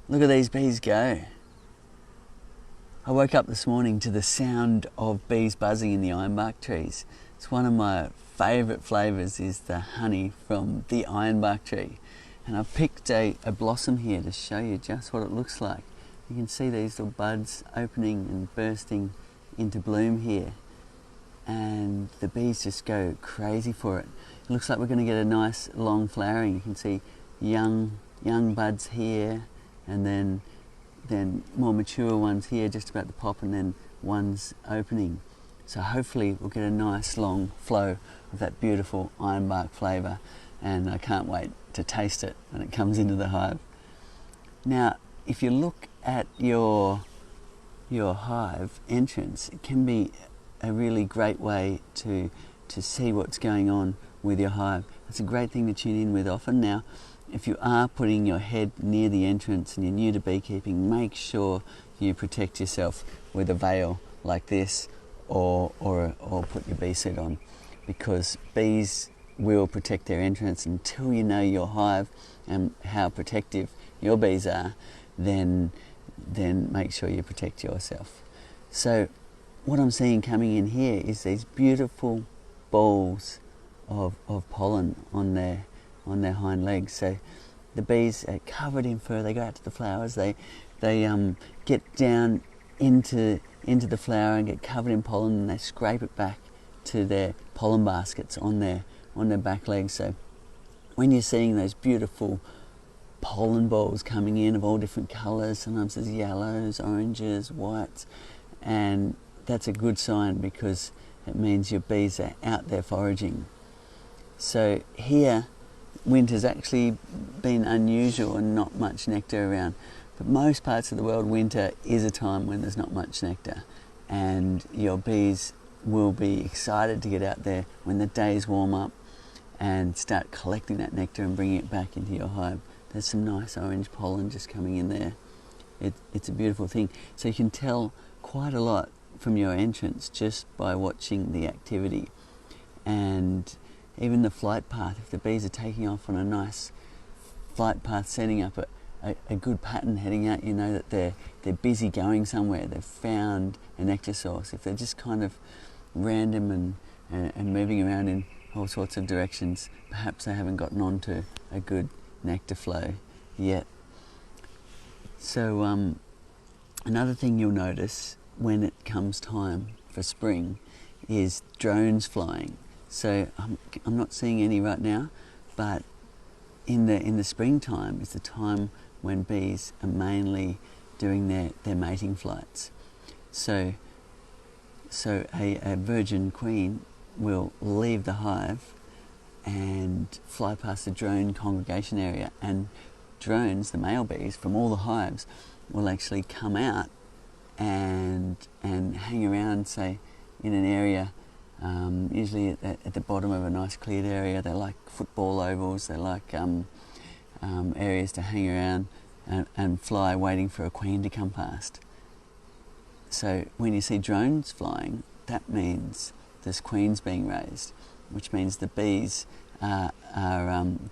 Look at these bees go. I woke up this morning to the sound of bees buzzing in the ironbark trees. It's one of my favourite flavours is the honey from the ironbark tree. And I've picked a blossom here to show you just what it looks like. You can see these little buds opening and bursting into bloom here. And the bees just go crazy for it. It looks like we're going to get a nice long flowering. You can see young buds here, and then more mature ones here just about to pop, and then ones opening. So hopefully we'll get a nice long flow of that beautiful ironbark flavour, and I can't wait to taste it when it comes into the hive. Now, if you look at your hive entrance, it can be a really great way to see what's going on with your hive. It's a great thing to tune in with often. Now, if you are putting your head near the entrance and you're new to beekeeping, make sure you protect yourself with a veil like this, or put your bee suit on, because bees will protect their entrance. Until you know your hive and how protective your bees are, then make sure you protect yourself. So what I'm seeing coming in here is these beautiful balls of pollen on their hind legs. So the bees are covered in fur. They go out to the flowers. They get down into the flower and get covered in pollen, and they scrape it back to their pollen baskets on their back legs. So when you're seeing those beautiful pollen balls coming in of all different colours, sometimes there's yellows, oranges, whites, and that's a good sign, because it means your bees are out there foraging. So here, winter's actually been unusual and not much nectar around. But most parts of the world, winter is a time when there's not much nectar, and your bees will be excited to get out there when the days warm up and start collecting that nectar and bringing it back into your hive. There's some nice orange pollen just coming in there. It's a beautiful thing. So you can tell quite a lot from your entrance just by watching the activity. And even the flight path, if the bees are taking off on a nice flight path, setting up a good pattern heading out, you know that they're busy going somewhere. They've found a nectar source. If they're just kind of random and moving around in all sorts of directions, perhaps they haven't gotten onto a good nectar flow yet. So another thing you'll notice when it comes time for spring is drones flying. So I'm not seeing any right now, but in the springtime is the time when bees are mainly doing their mating flights. So a virgin queen will leave the hive and fly past the drone congregation area, and drones, the male bees from all the hives, will actually come out and hang around, say, in an area, usually at the bottom of a nice cleared area. They like football ovals, they like areas to hang around and fly, waiting for a queen to come past. So when you see drones flying, that means there's queens being raised, which means the bees are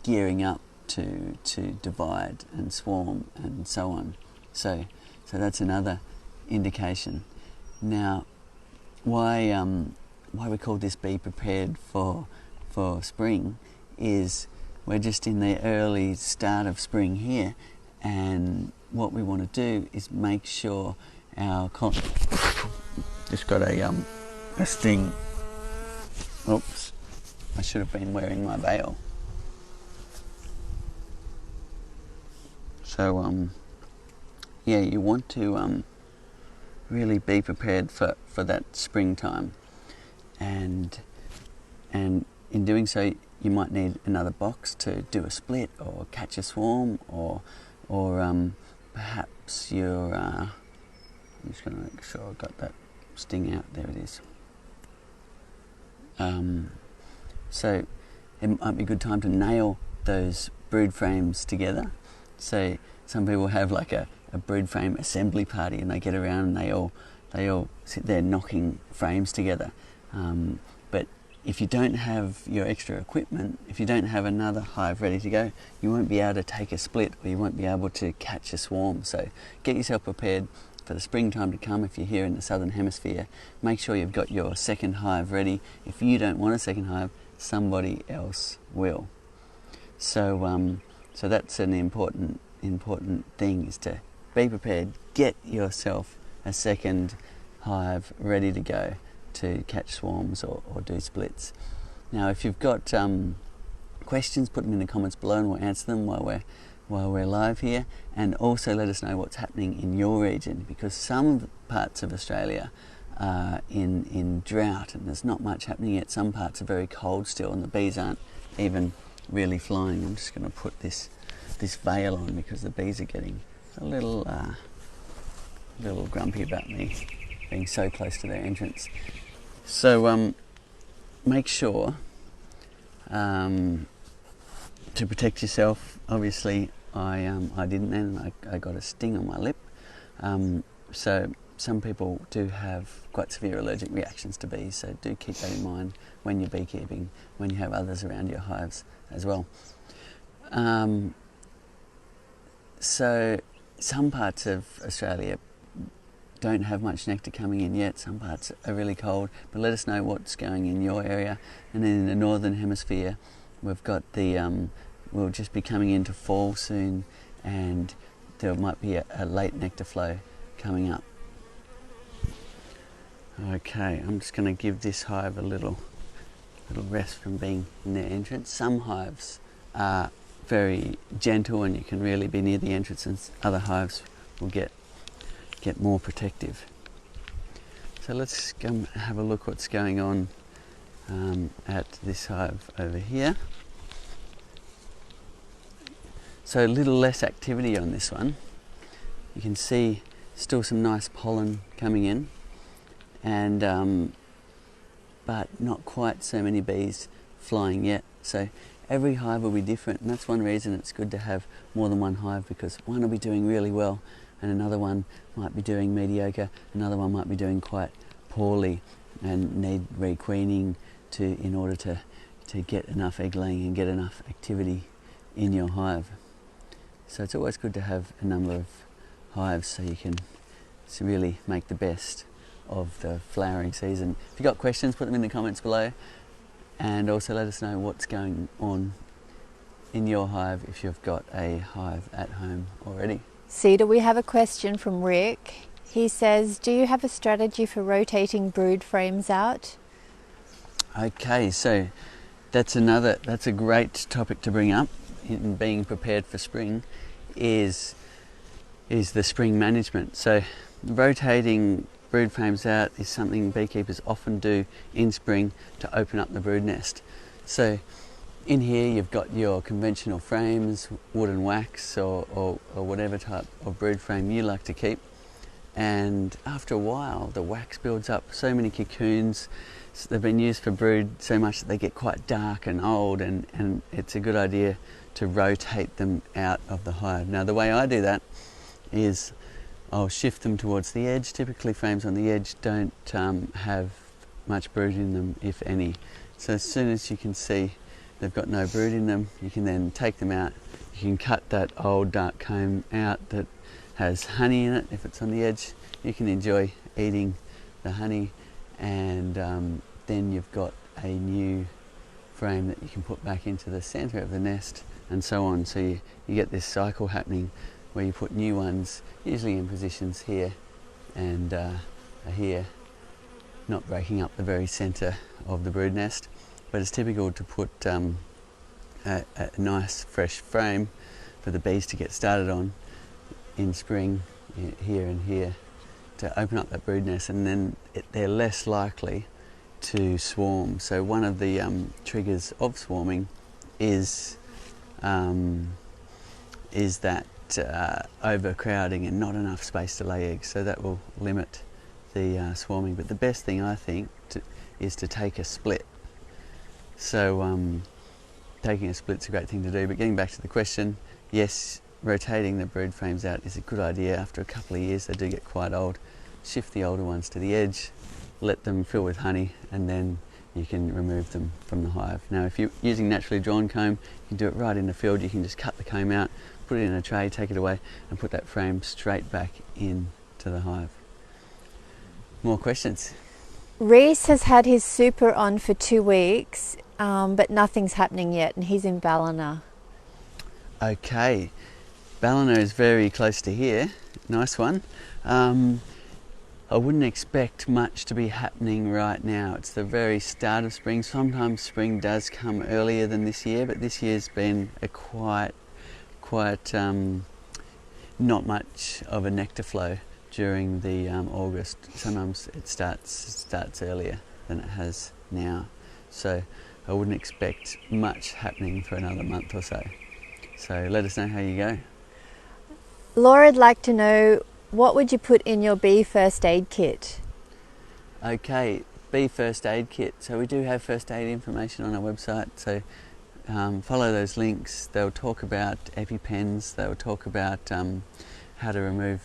gearing up to divide and swarm and so on. So that's another indication. Now, why we call this Be Prepared for spring is we're just in the early start of spring here, and what we want to do is make sure our just got a sting. Oops, I should have been wearing my veil. So yeah, you want to really be prepared for that springtime, and in doing so you might need another box to do a split or catch a swarm, or perhaps you're I'm just going to make sure I've got that sting out. There it is. So it might be a good time to nail those brood frames together. So some people have like a brood frame assembly party, and they get around and they all sit there knocking frames together. But if you don't have your extra equipment, if you don't have another hive ready to go, you won't be able to take a split, or you won't be able to catch a swarm. So get yourself prepared for the springtime to come. If you're here in the southern hemisphere, make sure you've got your second hive ready. If you don't want a second hive, somebody else will. So so that's an important thing, is to be prepared. Get yourself a second hive ready to go to catch swarms or do splits. Now, if you've got questions, put them in the comments below and we'll answer them while we're live here. And also let us know what's happening in your region, because some parts of Australia are in drought and there's not much happening yet. Some parts are very cold still and the bees aren't even really flying. I'm just going to put this veil on because the bees are getting a little grumpy about me being so close to their entrance. So make sure to protect yourself. Obviously I didn't, and I got a sting on my lip. So some people do have quite severe allergic reactions to bees, so do keep that in mind when you're beekeeping, when you have others around your hives as well. So some parts of Australia don't have much nectar coming in yet. Some parts are really cold, but let us know what's going in your area. And then in the northern hemisphere, we've got we'll just be coming into fall soon, and there might be a late nectar flow coming up. Okay, I'm just going to give this hive a little rest from being in their entrance. Some hives are very gentle and you can really be near the entrance, and other hives will get more protective. So let's come have a look what's going on at this hive over here. So a little less activity on this one. You can see still some nice pollen coming in, and but not quite so many bees flying yet. So every hive will be different, and that's one reason it's good to have more than one hive, because one will be doing really well and another one might be doing mediocre, another one might be doing quite poorly and need requeening in order to get enough egg laying and get enough activity in your hive. So it's always good to have a number of hives so you can really make the best of the flowering season. If you've got questions, put them in the comments below, and also let us know what's going on in your hive if you've got a hive at home already. Cedar, we have a question from Rick. He says, do you have a strategy for rotating brood frames out? Okay, so that's a great topic to bring up in being prepared for spring, is the spring management. So rotating brood frames out is something beekeepers often do in spring to open up the brood nest. So in here you've got your conventional frames, wood and wax, or whatever type of brood frame you like to keep, and after a while the wax builds up so many cocoons. So they've been used for brood so much that they get quite dark and old, and it's a good idea to rotate them out of the hive. Now the way I do that is I'll shift them towards the edge. Typically frames on the edge don't have much brood in them, if any. So as soon as you can see they've got no brood in them, you can then take them out. You can cut that old dark comb out that has honey in it. If it's on the edge, you can enjoy eating the honey, and then you've got a new frame that you can put back into the center of the nest, and so on. So you get this cycle happening where you put new ones, usually in positions here and here, not breaking up the very center of the brood nest. But it's typical to put a nice fresh frame for the bees to get started on in spring, here and here, to open up that brood nest, and then they're less likely to swarm. So one of the triggers of swarming is that overcrowding and not enough space to lay eggs, so that will limit the swarming. But the best thing, I think, is to take a split. So taking a split's a great thing to do. But getting back to the question, yes, rotating the brood frames out is a good idea. After a couple of years they do get quite old. Shift the older ones to the edge, let them fill with honey, and then you can remove them from the hive. Now if you're using naturally drawn comb, you can do it right in the field. You can just cut the comb out, put it in a tray, take it away and put that frame straight back into the hive. More questions? Reese has had his super on for 2 weeks, but nothing's happening yet, and he's in Ballina. Okay, Ballina is very close to here. Nice one. I wouldn't expect much to be happening right now. It's the very start of spring. Sometimes spring does come earlier than this year, but this year's been a quite not much of a nectar flow during the August. Sometimes it starts earlier than it has now. So I wouldn't expect much happening for another month or so. So let us know how you go. Laura'd like to know, what would you put in your bee first aid kit? Okay, bee first aid kit. So we do have first aid information on our website. So follow those links. They'll talk about EpiPens. They'll talk about how to remove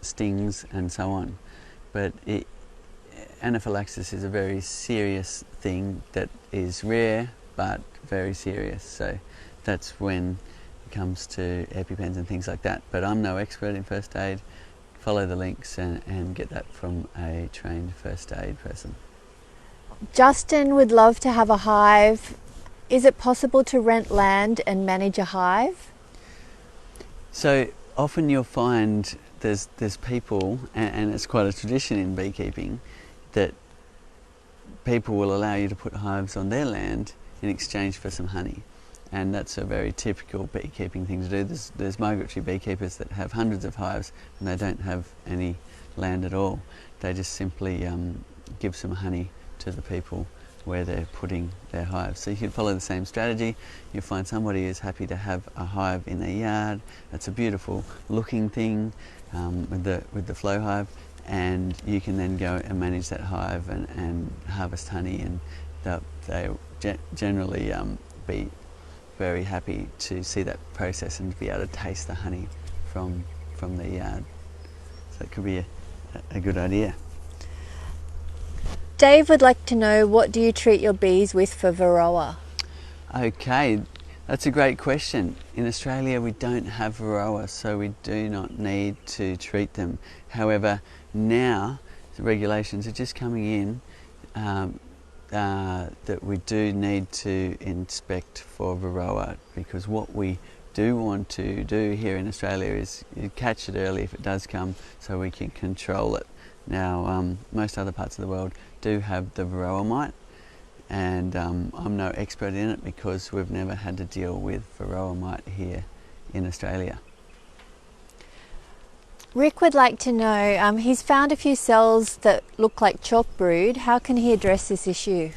stings and so on. But anaphylaxis is a very serious thing that is rare but very serious. So that's when it comes to EpiPens and things like that. But I'm no expert in first aid. Follow the links and get that from a trained first aid person. Justin would love to have a hive. Is it possible to rent land and manage a hive? So often you'll find there's people, and it's quite a tradition in beekeeping, that people will allow you to put hives on their land in exchange for some honey. And that's a very typical beekeeping thing to do. There's migratory beekeepers that have hundreds of hives and they don't have any land at all. They just simply give some honey to the people where they're putting their hives. So you can follow the same strategy. You'll find somebody who's happy to have a hive in their yard. It's a beautiful looking thing with the flow hive, and you can then go and manage that hive and harvest honey, and they'll generally be very happy to see that process and to be able to taste the honey from their yard. So it could be a good idea. Dave would like to know, what do you treat your bees with for varroa? Okay, that's a great question. In Australia we don't have varroa, so we do not need to treat them. However, now the regulations are just coming in that we do need to inspect for varroa, because what we do want to do here in Australia is you catch it early if it does come, so we can control it. Now most other parts of the world do have the varroa mite, and I'm no expert in it because we've never had to deal with varroa mite here in Australia. Rick would like to know, he's found a few cells that look like chalk brood. How can he address this issue?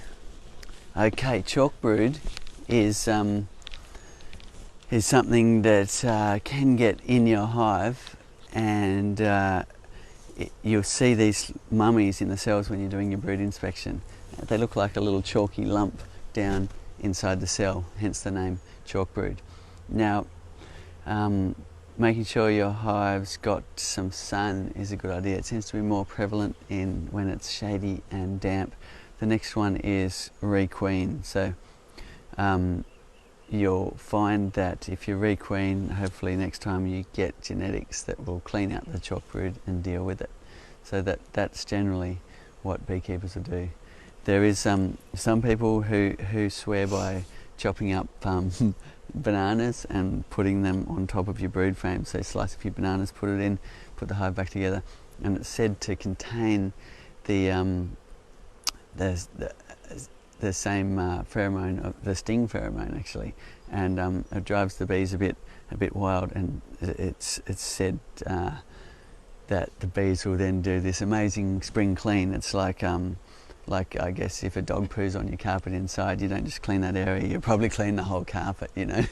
Okay, chalk brood is something that can get in your hive, and you'll see these mummies in the cells when you're doing your brood inspection. They look like a little chalky lump down inside the cell, hence the name chalk brood. Now, making sure your hive's got some sun is a good idea. It seems to be more prevalent when it's shady and damp. The next one is requeen. So you'll find that if you requeen, hopefully next time you get genetics that will clean out the chalk brood and deal with it. So that's generally what beekeepers will do. There is some people who swear by chopping up bananas and putting them on top of your brood frame. So slice a few bananas, put it in, put the hive back together, and it's said to contain the same pheromone, the sting pheromone actually, and it drives the bees a bit wild. And it's said that the bees will then do this amazing spring clean. It's like I guess if a dog poos on your carpet inside, you don't just clean that area, you probably clean the whole carpet, you know.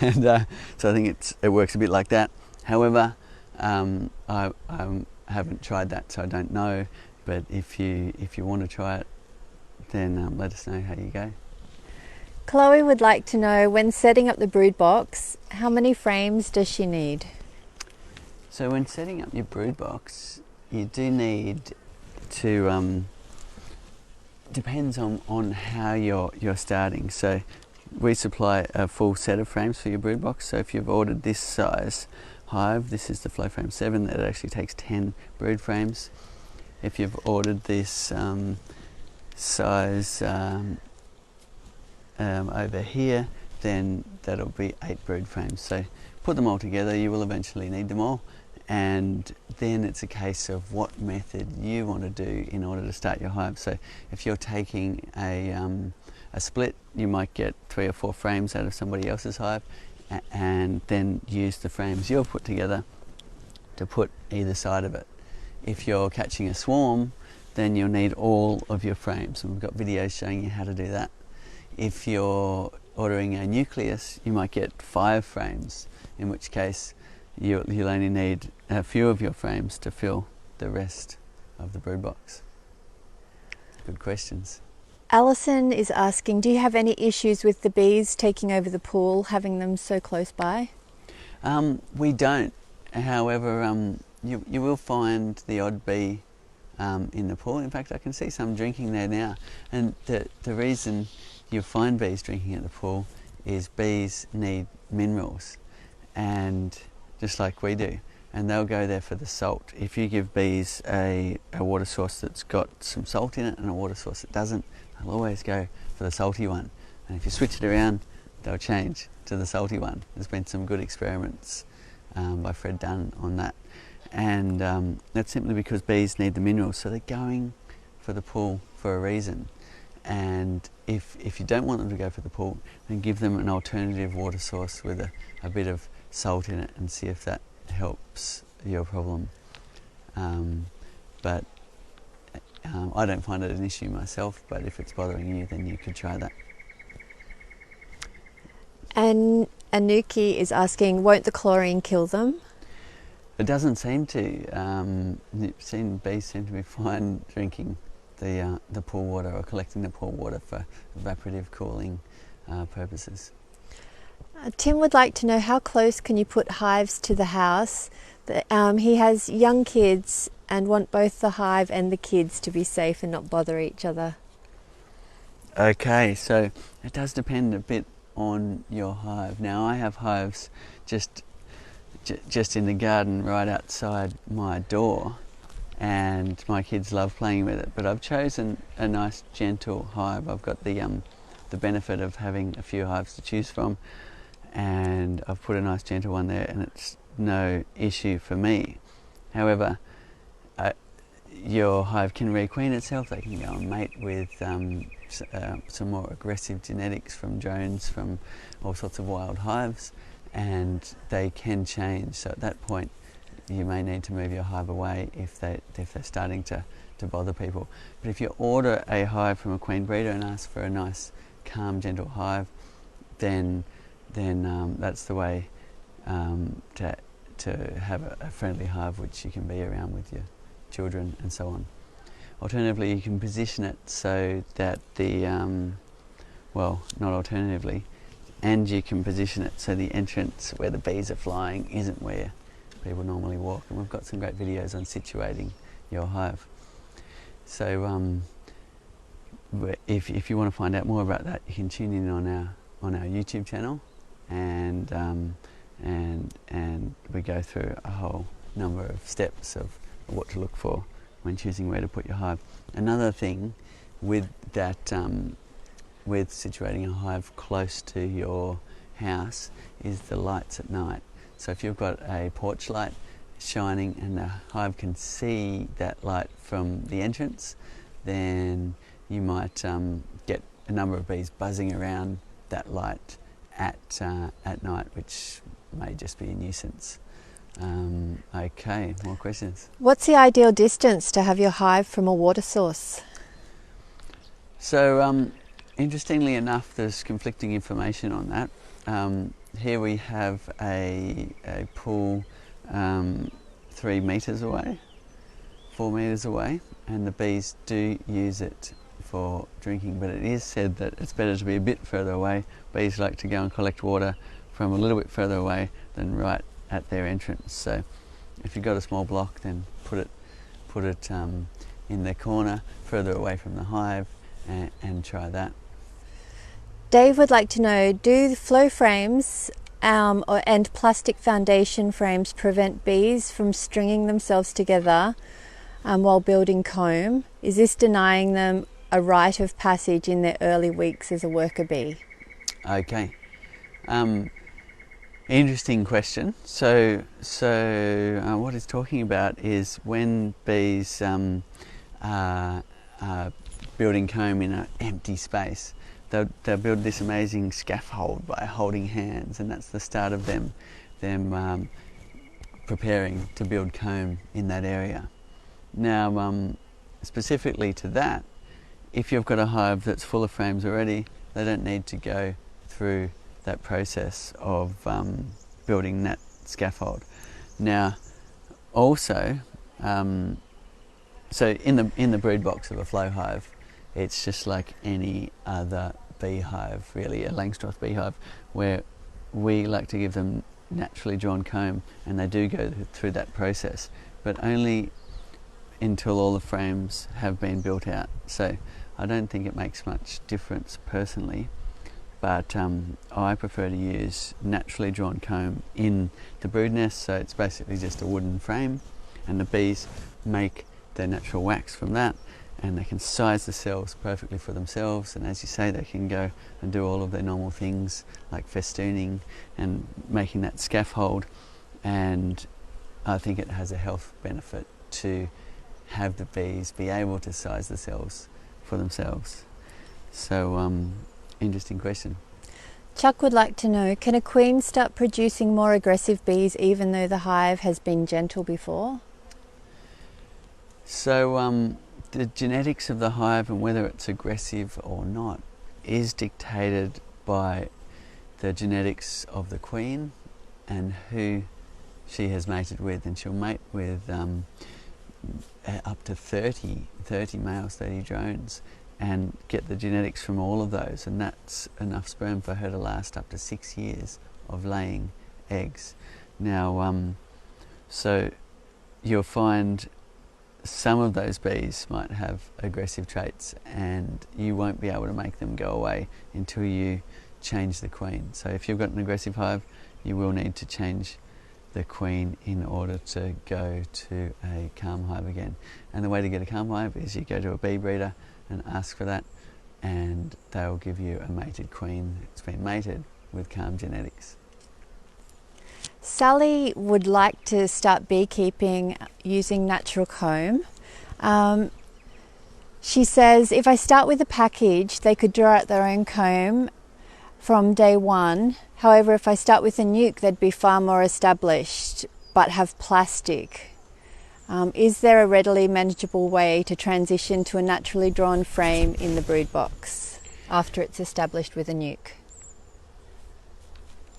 And so I think it works a bit like that. However, I haven't tried that, so I don't know. But if you want to try it, then let us know how you go. Chloe would like to know, when setting up the brood box, how many frames does she need? So when setting up your brood box, you do need to depends on how you're starting. So we supply a full set of frames for your brood box. So if you've ordered this size hive, this is the Flow Frame 7, that actually takes 10 brood frames. If you've ordered this size over here, then that'll be 8 brood frames. So put them all together, you will eventually need them all, and then it's a case of what method you want to do in order to start your hive. So if you're taking a split, you might get 3 or 4 frames out of somebody else's hive, and then use the frames you've put together to put either side of it. If you're catching a swarm, then you'll need all of your frames, and we've got videos showing you how to do that. If you're ordering a nucleus, you might get 5 frames, in which case you'll only need a few of your frames to fill the rest of the brood box. Good questions. Alison is asking, do you have any issues with the bees taking over the pool, having them so close by? We don't. However, you will find the odd bee in the pool. In fact, I can see some drinking there now. And the reason you find bees drinking at the pool is bees need minerals, and just like we do, and they'll go there for the salt. If you give bees a water source that's got some salt in it and a water source that doesn't, they'll always go for the salty one. And if you switch it around, they'll change to the salty one. There's been some good experiments by Fred Dunn on that. And that's simply because bees need the minerals, so they're going for the pool for a reason. And if you don't want them to go for the pool, then give them an alternative water source with a bit of salt in it, and see if that helps your problem. But I don't find it an issue myself, but if it's bothering you, then you could try that. And Anuki is asking, won't the chlorine kill them? It doesn't seem to. Bees seem to be fine drinking the pool water, or collecting the pool water for evaporative cooling purposes. Tim would like to know, how close can you put hives to the house? He has young kids and want both the hive and the kids to be safe and not bother each other. Okay, so it does depend a bit on your hive. Now, I have hives just in the garden right outside my door, and my kids love playing with it, but I've chosen a nice gentle hive. I've got the benefit of having a few hives to choose from, and I've put a nice gentle one there, and it's no issue for me. However, your hive can requeen itself. They can go and mate with some more aggressive genetics from drones, from all sorts of wild hives, and they can change. So at that point, you may need to move your hive away if they're starting to bother people. But if you order a hive from a queen breeder and ask for a nice, calm, gentle hive, then that's the way to have a friendly hive which you can be around with your children and so on. Alternatively, you can position it so that you can position it so the entrance where the bees are flying isn't where people normally walk, and we've got some great videos on situating your hive. So if you want to find out more about that, you can tune in on our YouTube channel, and we go through a whole number of steps of what to look for when choosing where to put your hive. Another thing with that, with situating a hive close to your house, is the lights at night. So if you've got a porch light shining and the hive can see that light from the entrance, then you might get a number of bees buzzing around that light at night, which may just be a nuisance. Okay, more questions? What's the ideal distance to have your hive from a water source? So interestingly enough, there's conflicting information on that. Here we have a pool 3 metres away, 4 metres away, and the bees do use it for drinking, but it is said that it's better to be a bit further away. Bees like to go and collect water from a little bit further away than right at their entrance. So if you've got a small block, then put it in the corner further away from the hive, and try that. Dave would like to know, do the flow frames and plastic foundation frames prevent bees from stringing themselves together while building comb? Is this denying them a rite of passage in their early weeks as a worker bee? Okay. Interesting question. So what it's talking about is when bees are building comb in an empty space, they'll build this amazing scaffold by holding hands, and that's the start of them preparing to build comb in that area. Now, specifically to that, if you've got a hive that's full of frames already, they don't need to go through that process of building that scaffold. Now, also, so in the brood box of a flow hive, it's just like any other beehive, really, a Langstroth beehive, where we like to give them naturally drawn comb, and they do go through that process, but only until all the frames have been built out. So I don't think it makes much difference personally, but I prefer to use naturally drawn comb in the brood nest. So it's basically just a wooden frame, and the bees make their natural wax from that, and they can size the cells perfectly for themselves, and as you say, they can go and do all of their normal things like festooning and making that scaffold. And I think it has a health benefit to have the bees be able to size the cells for themselves. So interesting question. Chuck would like to know, can a queen start producing more aggressive bees even though the hive has been gentle before? So the genetics of the hive and whether it's aggressive or not is dictated by the genetics of the queen and who she has mated with, and she'll mate with up to 30 males, 30 drones, and get the genetics from all of those, and that's enough sperm for her to last up to 6 years of laying eggs. Now, so you'll find some of those bees might have aggressive traits, and you won't be able to make them go away until you change the queen. So if you've got an aggressive hive, you will need to change the queen in order to go to a calm hive again. And the way to get a calm hive is you go to a bee breeder and ask for that, and they'll give you a mated queen that's been mated with calm genetics. Sally would like to start beekeeping using natural comb. She says if I start with a package, they could draw out their own comb from day one. However, if I start with a nuke, they'd be far more established but have plastic. Is there a readily manageable way to transition to a naturally drawn frame in the brood box after it's established with a nuke?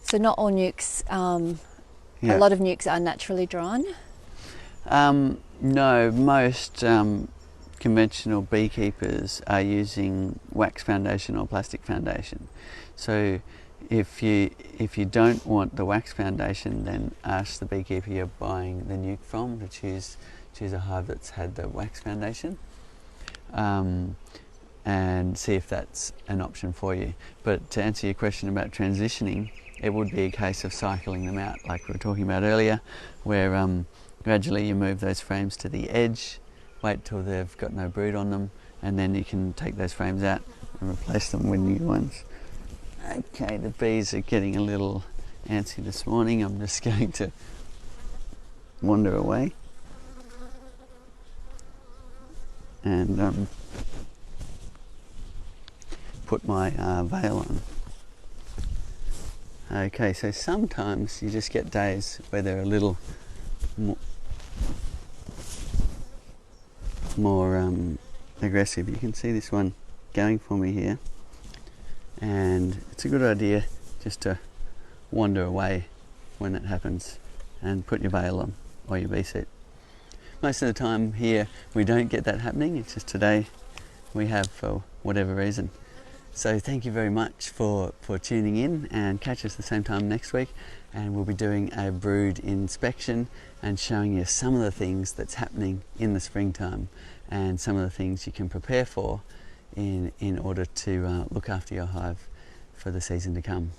So not all nukes, Yeah. a lot of nukes are naturally drawn? No, most conventional beekeepers are using wax foundation or plastic foundation. So if you don't want the wax foundation, then ask the beekeeper you're buying the nuke from to choose a hive that's had the wax foundation, and see if that's an option for you. But to answer your question about transitioning, it would be a case of cycling them out like we were talking about earlier, where gradually you move those frames to the edge, wait till they've got no brood on them, and then you can take those frames out and replace them with new ones. Okay, the bees are getting a little antsy this morning. I'm just going to wander away and put my veil on. Okay, so sometimes you just get days where they're a little more aggressive. You can see this one going for me here, and it's a good idea just to wander away when it happens and put your veil on or your bee suit. Most of the time here we don't get that happening, it's just today we have for whatever reason. So thank you very much for tuning in, and catch us the same time next week, and we'll be doing a brood inspection and showing you some of the things that's happening in the springtime and some of the things you can prepare for in order to look after your hive for the season to come.